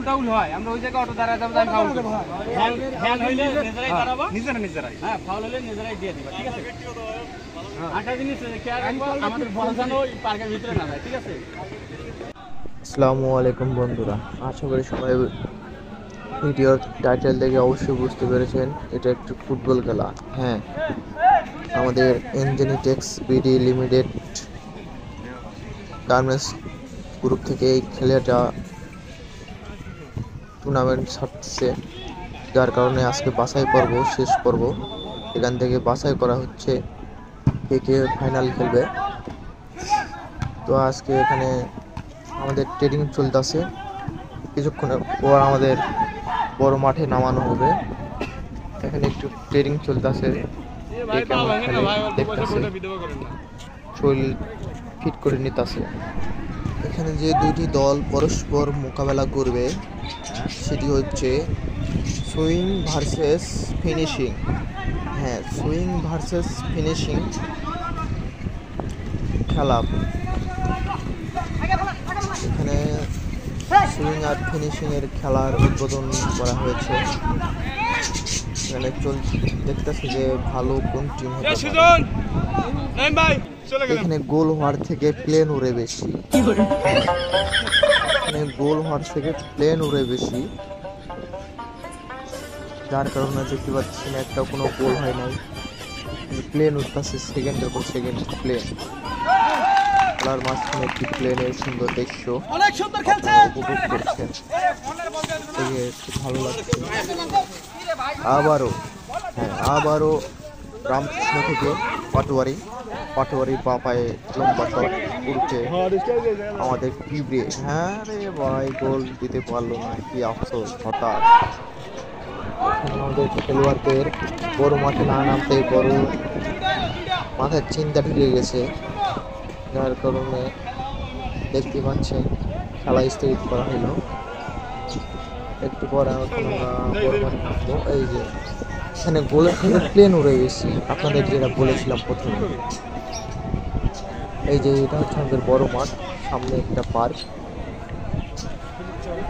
Towel হয় আমরা ওই জায়গায় অটো দাঁড়ায় যাবো আমি ফাউল করব হ্যান্ড হইলে নিজেরাই দাঁড়াবো নিজেরাই হ্যাঁ ফাউল হইলে নিজেরাই দিয়ে দিবা ঠিক আছে আটা জিনিস খেয়াল রাখবো আমাদের বল যেন ওই পার্কের ভিতরে না যায় ঠিক আছে আসসালামু আলাইকুম বন্ধুরা, আশা করি সবাই ভিডিওর টাইটেল দেখে অবশ্যই বুঝতে পেরেছেন এটা একটি ফুটবল খেলা। হ্যাঁ, আমাদের ইঞ্জিনিটেক্স বিডি লিমিটেড গার্মেন্টস গ্রুপ থেকে এই খেলাটা টুর্নামেন্ট ছাড়ছে, যার কারণে আজকে বাছাই পর্ব শেষ পর্ব। এখান থেকে বাছাই করা হচ্ছে কে ফাইনাল খেলবে। তো আজকে এখানে আমাদের ট্রেনিং চলতেছে, কিছুক্ষণের পর আমাদের বড় মাঠে নামানো হবে। এখানে একটু ট্রেনিং চলতেছে, শরীর ফিট করে নিতেছে। এখানে যে দুটি দল পরস্পর মোকাবেলা করবে সেটি হচ্ছে সুইং ভার্সেস ফিনিশিং। হ্যাঁ, সুইং ভার্সেস ফিনিশিং খেলা। এখানে সুইং আর ফিনিশিং এর খেলার উদ্বোধন করা হয়েছে। এখানে দেখতেছি যে ভালো কোন টিম হতে পারে। এখানে গোল হওয়ার থেকে প্লেন উড়ে বেশি, এখানে গোল হওয়ার থেকে প্লেন উড়ে বেশি, যার কারণে দেখতে পাচ্ছি না একটা কোনো গোল হয় নাই। প্লেন উঠতেছে সেকেন্ডের পর সেকেন্ড প্লেন। খেলার মাঝখানে একটি প্লেনের সুন্দর দৃশ্য উপভোগ করছেন, ভালো লাগছে। আবারও রামকৃষ্ণ থেকে পাটোয়ারি পায়ে লম্বা শট উঠছে আমাদের পিঁপড়ে। হ্যাঁ রে ভাই, গোল দিতে পারলো না, কি আফসোস। হঠাৎ আমাদের খেলোয়াড়দের বড় মাঠে না নামতে বড় মাথায় চিন্তা ঢুকে গেছে, যার কারণে দেখতে পাচ্ছেন খেলা স্থগিত করা হলো। একটু পরে আমরা বড় মাঠে নামবো। এই যে এখানে গোলের থেকে প্লেন উড়ে গেছি, আপনাদের যেটা বলেছিলাম প্রথমে। এই যে এটা হচ্ছে আমাদের বড় মাঠ, সামনে একটা পার্ক।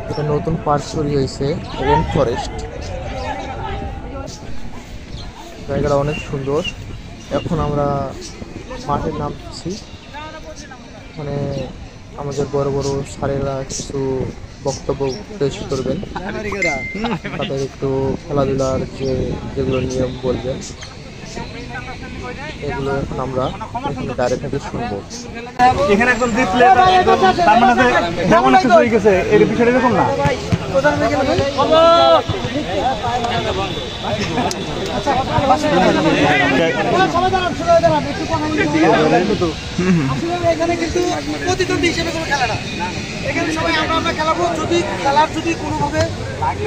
এটা নতুন পার্ক তৈরি হয়েছে, রেন ফরেস্ট। জায়গাটা অনেক সুন্দর। এখন আমরা মাঠে নামছি। মানে আমাদের বড় বড় স্যারেরা কিছু বক্তব্য পেশ করবেন, তাদের একটু খেলাধুলার যেগুলো নিয়ম বলবেন, এগুলো এখন আমরা দাঁড়িয়ে থেকে শুনবো। এখানে একদম জিতলে তার মানে যেমন একটা হয়ে গেছে, এর বিষয়টা এরকম না। এখানে কিন্তু প্রতিদ্বন্দ্বী হিসেবে কোনো খেলা না, এখানে সবাই আমরা খেলাবো। যদি খেলার যদি কোনোভাবে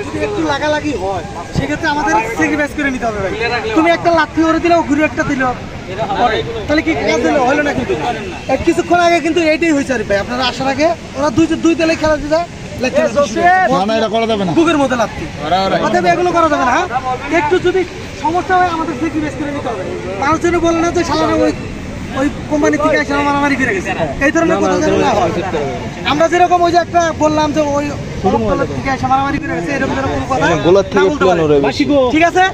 যদি একটু লাগালাগি হয়, সেক্ষেত্রে আমাদের স্যাক্রিফাইস করে নিতে হবে। তুমি একটা লাথি ওরে দিলে, ঘুরে একটা দিল, তাহলে কি খেলা দিল হলো না। কিন্তু কিছুক্ষণ আগে কিন্তু এইটাই হয়েছে আর ভাই, আপনারা আসার আগে ওরা দুই দলে খেলা দিতে বুকের মধ্যে লাগছে, অতএব এগুলো করা যাবে না। একটু যদি সমস্যা হয় আমাদের স্যাক্রিফাইস করে নিতে হবে। মানুষ যেন বলে না যে সালানা ওই কোম্পানি থেকে এসে মারামারি করে গেছে, এই ধরনের কথা যেন না হয়। আমরা যেরকম ওই যে একটা বললাম যে ওই থেকে এসে মারামারি করে গেছে, এরকম কোনো কথা ঠিক আছে।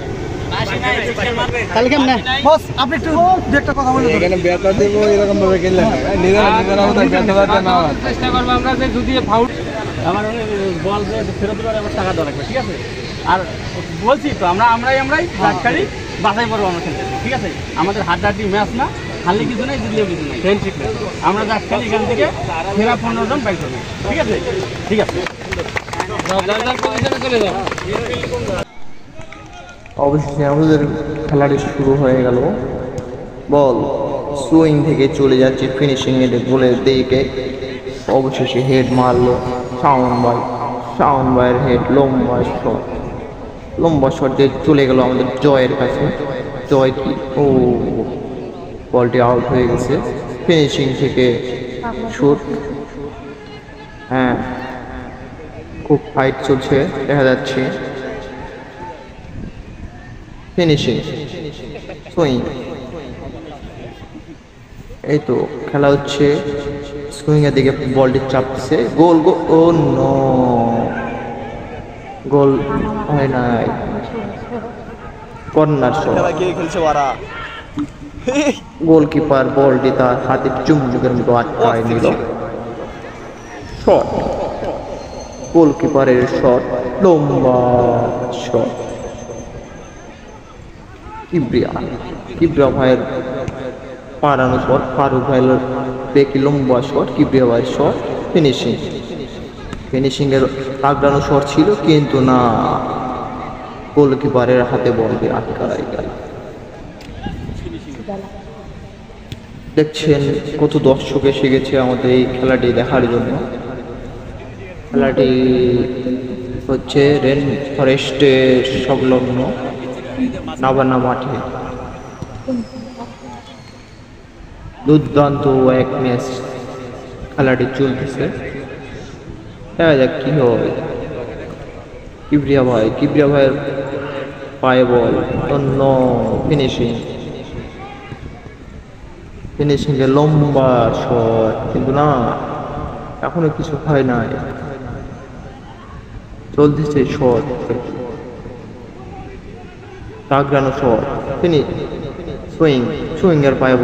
আপনি একটু দু একটা কথা বলুন। চেষ্টা করবো আমরা যে যদি ফাউল আমার বল ফেরত দেওয়ার আমার টাকা দেওয়া লাগবে, ঠিক আছে। আর বলছি তো আমরাই রাজকারী বাছাই করবো আমরা খেলতে, ঠিক আছে। আমাদের হাড্ডাহাড্ডি ম্যাচ না, হারলে কিছু নাই, জিতলেও কিছু নাই, ফ্রেন্ডশিপ ম্যাচ। আমরা যাক খেলি এখান থেকে ফেরা 15 জন বাইক করবো, ঠিক আছে। ঠিক আছে, চলে যাও। অবশেষে আমাদের খেলাটি শুরু হয়ে গেল। বল সুইং থেকে চলে যাচ্ছে ফিনিশিং এর গোলের দিকে। অবশেষে হেড মারলো শাওন ভাইয়ের হেড, লম্বা শট দিয়ে চলে গেল আমাদের জয়ের কাছে। জয় কি, ও বলটি আউট হয়ে গেছে। ফিনিশিং থেকে শুট। হ্যাঁ, খুব ফাইট চলছে দেখা যাচ্ছে। ফিনিশিং, সুইং, এই তো খেলা হচ্ছে। সুইং এর দিকে বলটি চাপছে, গোল। ও নো, গোল হয় নাই, কর্নার শট। খেলা কে খেলছে ওরা? গোলকিপার বলটি তার হাতে চুম্বকের মতো আটকায় নিল। শট, গোলকিপারের শট, লম্বা শট। কিবরিয়া ভাইয়ের পাড়ানো শট, ফারুক ভাইয়ের বেকি লম্বা শট, কিবরিয়া ভাইয়ের শট, ফিনিশিং এর আগ্রানো শট ছিল, কিন্তু না, গোলকিপারের হাতে বলটি আটকায় গেল। দেখছেন কত দর্শক এসে গেছে আমাদের এই খেলাটি দেখার জন্য। খেলাটি হচ্ছে রেন ফরেস্টের সংলগ্ন নাবানা মাঠে। দুর্দান্ত এক ম্যাচ খেলাটি চলতেছে, দেখা যাক কি হয়। কিবরিয়া ভাইয়ের পায়ে বল, অন্য ফিনিশিং এ লম্বা শট, কিন্তু না, এখনো কিছু হয় নাই। চলতেছে শট, তাগরানো শট, সুইং এর পায়ে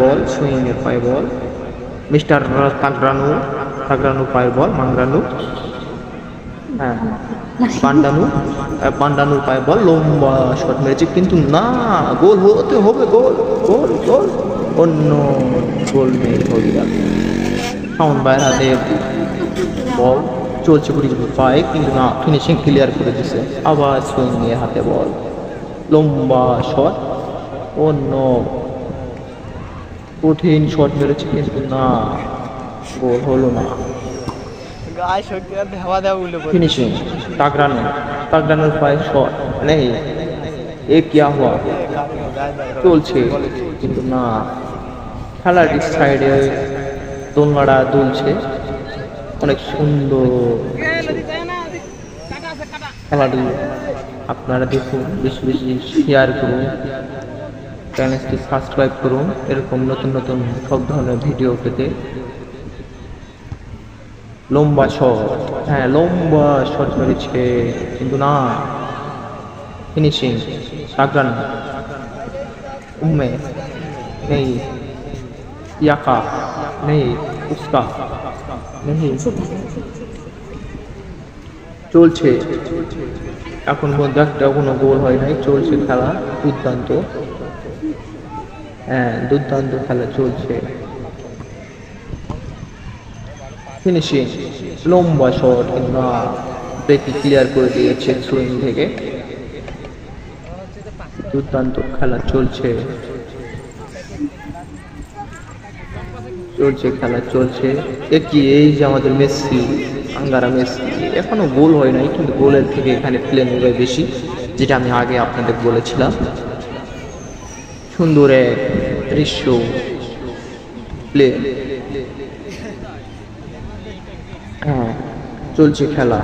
বল, মিস্টার তাগরানো পায়ের বল, মাংরানু, হ্যাঁ পান্ডানুর পায়ে বল, লম্বা শট মেরেছে, কিন্তু না, গোল হতে হবে, গোল, অন্য গোল নেই, হয়ে গেল। শাওন ভাইয়ের হাতে বল চলছে পায়ে, কিন্তু না, ফিনিশিং ক্লিয়ার করে দিছে। আবার সুইং এর হাতে বল, লম্বা শট, অন্য কঠিন শট মেরেছে, কিন্তু না, গোল হলো না। গায়ে শক্তি আর ধাওয়া দেওয়া উল্টো করে। ফিনিশিং তাগরানোর পায়ে শট নেই, এ কিয়া হুয়া, চলছে, কিন্তু না, খেলাটির সাইডে দোলনাটা দুলছে, অনেক সুন্দর খেলাটি। আপনারা দেখুন, বেশি শেয়ার করুন, চ্যানেলটি সাবস্ক্রাইব করুন এরকম নতুন সব ধরনের ভিডিও পেতে। লম্বা শট মেরেছে, কিন্তু না, ফিনিশিং তাগরানো, নেই, ইয়াকা নেই, উস্কা নেই, চলছে, এখন পর্যন্ত একটা কোনো গোল হয় নাই, চলছে খেলা, দুর্দান্ত খেলা চলছে। ফিনিশিং লম্বা শট, কিন্তু না, ব্রেকি ক্লিয়ার করে দিয়েছে সুইং থেকে। দুর্দান্ত খেলা চলছে, খেলা চলছে। এই যে আমাদের আঙ্গারা মেসি, এখনো গোল হয় নাই, কিন্তু গোলের থেকে এখানে প্লেন হবে বেশি, যেটা আমি আগে আপনাদের বলেছিলাম। সুন্দর এক দৃশ্য, প্লেন, চলছে খেলা,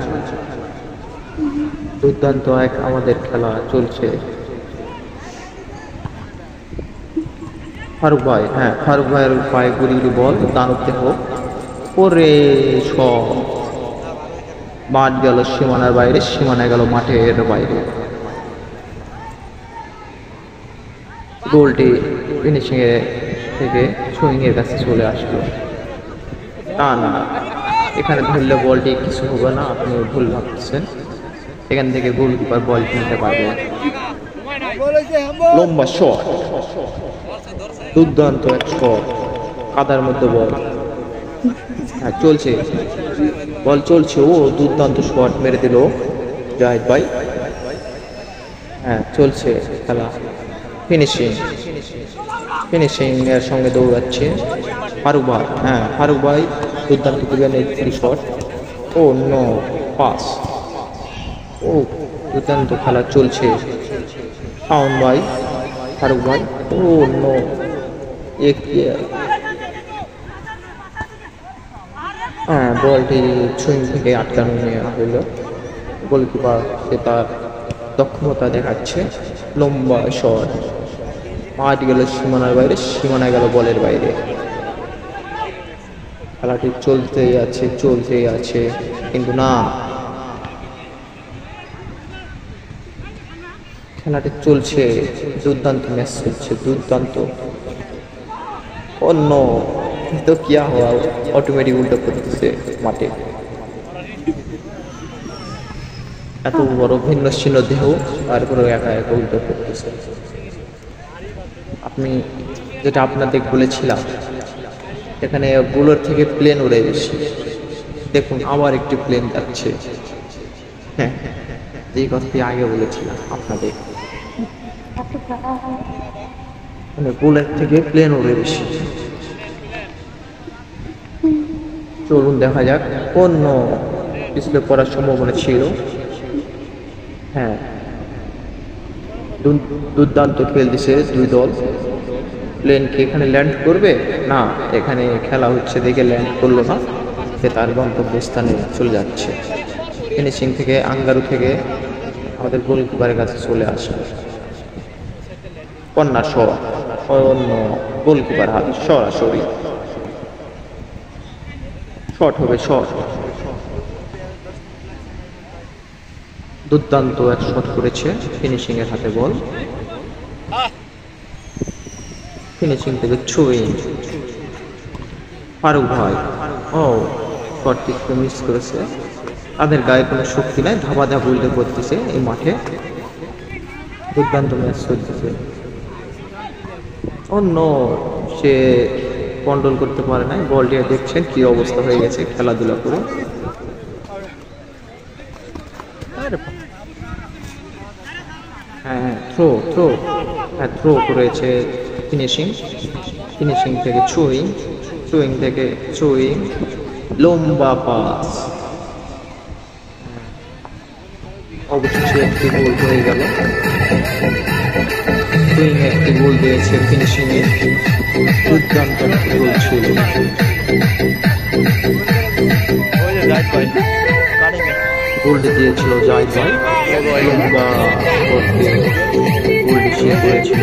দুর্দান্ত এক আমাদের খেলা চলছে। ফারুক ভাইয়ের পায়ে গুড়ি বল, দানব দেহ পরে সব মাঠ গেল সীমানার বাইরে, সীমানা গেল মাঠের বাইরে। গোলটি ফিনিশিং এর থেকে সুইং এর কাছে চলে আসলো। না, এখানে ধরলে বলটি কিছু হবে না, আপনি ভুল ভাবছেন। এখান থেকে গোলকিপার বল কিনতে পারবে। লম্বা শট, দুর্দান্ত এক শট, কাদার মধ্যে বল, চলছে, বল চলছে, ও দুর্দান্ত শট মেরে দিল জাহিদ ভাই। চলছে খেলা, ফিনিশিং এর সঙ্গে দৌড়াচ্ছে ফারুক ভাই, দুর্দান্ত শট, ও নো পাস, ও দুর্দান্ত খেলা চলছে। শাওন ভাই, ফারুক ভাই, ও নো, বলটি সুইং থেকে আটকানো নেওয়া হইল। গোলকিপার সে তার দক্ষতা দেখাচ্ছে, লম্বা শট, মাঠ গেল সীমানার বাইরে, সীমানা গেল বলের বাইরে। খেলাটি চলতেই আছে, কিন্তু না, খেলাটি চলছে, দুর্দান্ত ম্যাচ চলছে, দুর্দান্ত। অন্য তো কিয়া হওয়া, অটোমেটিক উল্টো করতেছে মাঠে। এত বড় ভিন্ন ছিন্ন দেহ, তারপরে একা একা উল্টো করতেছে। আপনি যেটা আপনাদের বলেছিলাম, এখানে বুলোর থেকে প্লেন উড়ে বেশি। দেখুন আবার একটি প্লেন যাচ্ছে। হ্যাঁ, যেই কথাটি আগে বলেছিলাম আপনাদের, মানে বুলের থেকে প্লেন উড়ে বেশি। চলুন দেখা যাক, অন্য পিছলে পড়ার সম্ভাবনা ছিল। হ্যাঁ, দুর্দান্ত খেলতেছে দুই দল। প্লেন কি এখানে ল্যান্ড করবে? না, এখানে খেলা হচ্ছে দেখে ল্যান্ড করলো না, সে তার গন্তব্যস্থানে চলে যাচ্ছে। ফিনিশিং থেকে আঙ্গারু থেকে আমাদের গোলকিপারের কাছে চলে আসে। কন্যা শট, অন্য গোলকিপার হাত সরাসরি শট হবে, শট। দুর্দান্ত এক শট করেছে, ফিনিশিং এর হাতে বল। ফিনিশিং থেকে ছুঁয়ে ফারুক ভাই, ও শটটি মিস করেছে। তাদের গায়ে কোনো শক্তি নাই, ধাবা ধাবা উল্টে করতেছে এই মাঠে। দুর্দান্ত ম্যাচ চলতেছে। অন্য সে কন্ট্রোল করতে পারে নাই বলটি। দেখছেন কি অবস্থা হয়ে গেছে খেলাধুলা করে। হ্যাঁ, থ্রো থ্রো, হ্যাঁ থ্রো করেছে। ফিনিশিং, ফিনিশিং থেকে ছুইং, ছুইং থেকে ছুইং, লম্বা পাস। অবশেষে একটি গোল হয়ে গেল। ছুইং একটি গোল দিয়েছে ফিনিশিং এ, দুর্দান্ত গোল ছিল। গোলটি দিয়েছিল জাহিদ ভাই, লম্বা গোলটি সে করেছিল।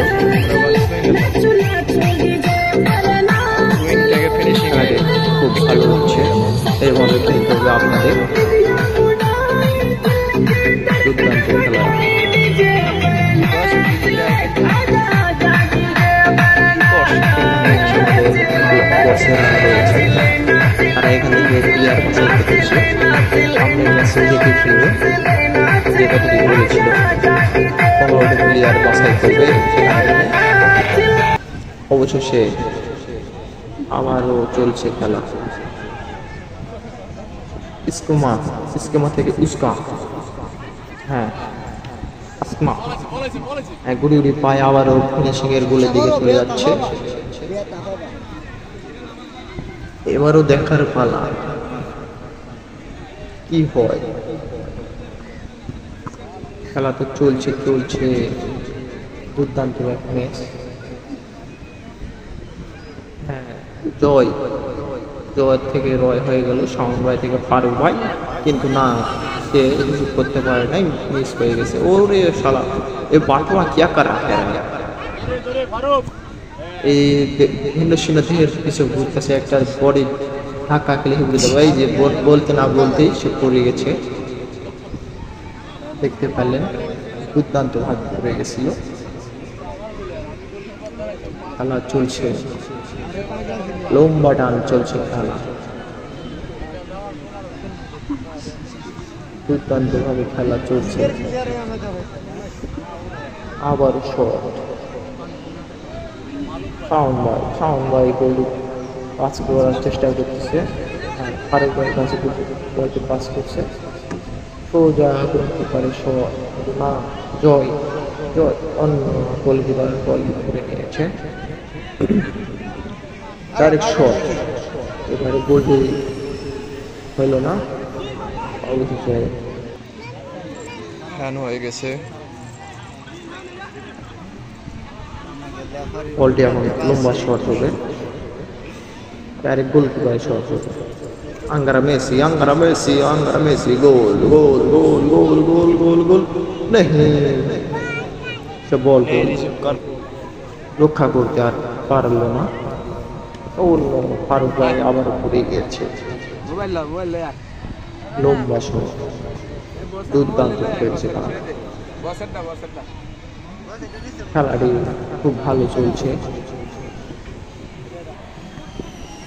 খুব ভালো হচ্ছে, এইভাবে খেলতে হবে আপনাদের। দুর্দান্ত খেলা। তারা এখান থেকে প্লেয়ার বাছাই করতেছে। সামনের ম্যাচে দেখে খেলবে, যে কথাটি বলেছিল 15টি প্লেয়ার বাছাই করবে সেখানে। অবশেষে আবারও চলছে খেলা। ইস্কেমা থেকে উস্কা, হ্যাঁ আসমা, হ্যাঁ গুড়ি গুড়ি পায়ে আবারও ফিনিশিং এর গোলের দিকে চলে যাচ্ছে। এবারও দেখার পালা কি হয়। খেলা তো চলছে চলছে, দুর্দান্ত এক ম্যাচ। হ্যাঁ, জয় থেকে রয় হয়ে গেল, শাওন ভাই থেকে ফারুক ভাই, কিন্তু না সে রিসিভ করতে পারে নাই, মিস হয়ে গেছে। ওরে শালা, এ বাটুয়া কিয়া করা হ্যাঁ। এই ভিন্ন সিনাথের কিছু ঘুরতেছে, একটা বডি ধাক্কা খেলে ঘুরে দেবো। এই যে বলতে না বলতেই সে পড়ে গেছে, দেখতে পারলেন। দুর্দান্ত ভাগ পড়ে গেছিল। খেলা চলছে, লম্বা টান চলছে খেলা। দুর্দান্ত ভাবে খেলা চলছে। আবার শট, শাওন ভাই গোল পাস করার চেষ্টা করতেছে। ফারুক ভাইয়ের কাছে বলতে পাস করছে, সোজা করতে পারে শট না। জয় অন্য গোলকিপার বল করে নিয়েছে, ডাইরেক্ট শট। এবারে গোলটি হইল না, অবশেষে হ্যান হয়ে গেছে। বলটি এখন লম্বা শট হবে, ডাইরেক্ট গোলকিপার শট হবে। আঙ্গারা মেসি, গোল গোল গোল গোল গোল গোল গোল নেই। সে বল রক্ষা করতে আর পারলো না। ফারুক ভাই আবার পড়ে গেছে। লম্বা শট, দুর্দান্ত খেলছে তারা। খেলাটি খুব ভালো চলছে,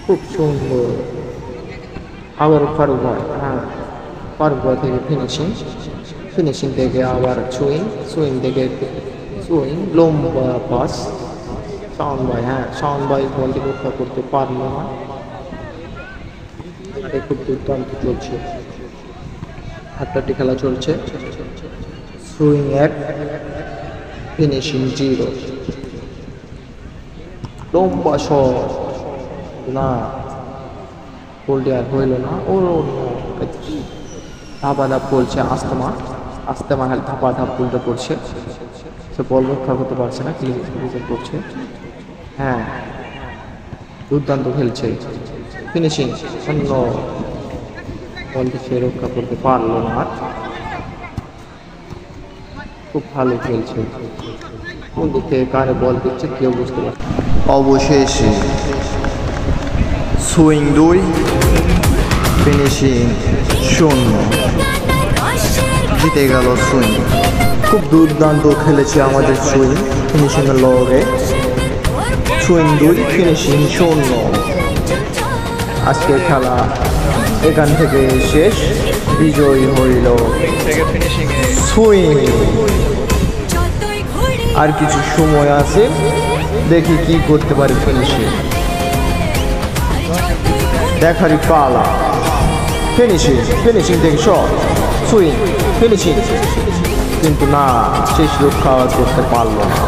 খুব সুন্দর। আবার ফারুক ভাই, হ্যাঁ ফারুক ভাই থেকে ফিনিশিং থেকে আবার সুইং থেকে লম্বা পাস। শাওন ভাই, হ্যাঁ শাওন ভাই বলটি রক্ষা করতে পারল না। খুব দুর্দান্ত চলছে, হাড্ডাহাড্ডি খেলা চলছে। Swing 1, finishing 0। লম্বা শট, না গোলটি আর হইল না। ধাপ বলছে আস্তেমা ধাপ উল্টে পড়ছে, সে বল রক্ষা করতে পারছে না, ক্লিয়ার করছে। হ্যাঁ দুর্দান্ত খেলছে, ফিনিশিং অন্য বলটি সে রক্ষা করতে পারলো না। খুব ভালো খেলছে, কোন দিক থেকে কারে বল দিচ্ছে কেউ বুঝতে পারছে। অবশেষে সুইং 2, ফিনিশিং 0, জিতে গেল সুইং। খুব দুর্দান্ত খেলেছে আমাদের সুইং, ফিনিশিং এর লগে। Swing 2, finishing 0। আজকের খেলা এখান থেকে শেষ, বিজয়ী হইল সুইং। আর কিছু সময় আছে, দেখি কি করতে পারি ফিনিশিং, দেখারই পালা। ফিনিশিং থেকে শট, সুইং, ফিনিশিং, কিন্তু না শেষ রক্ষা করতে পারল না।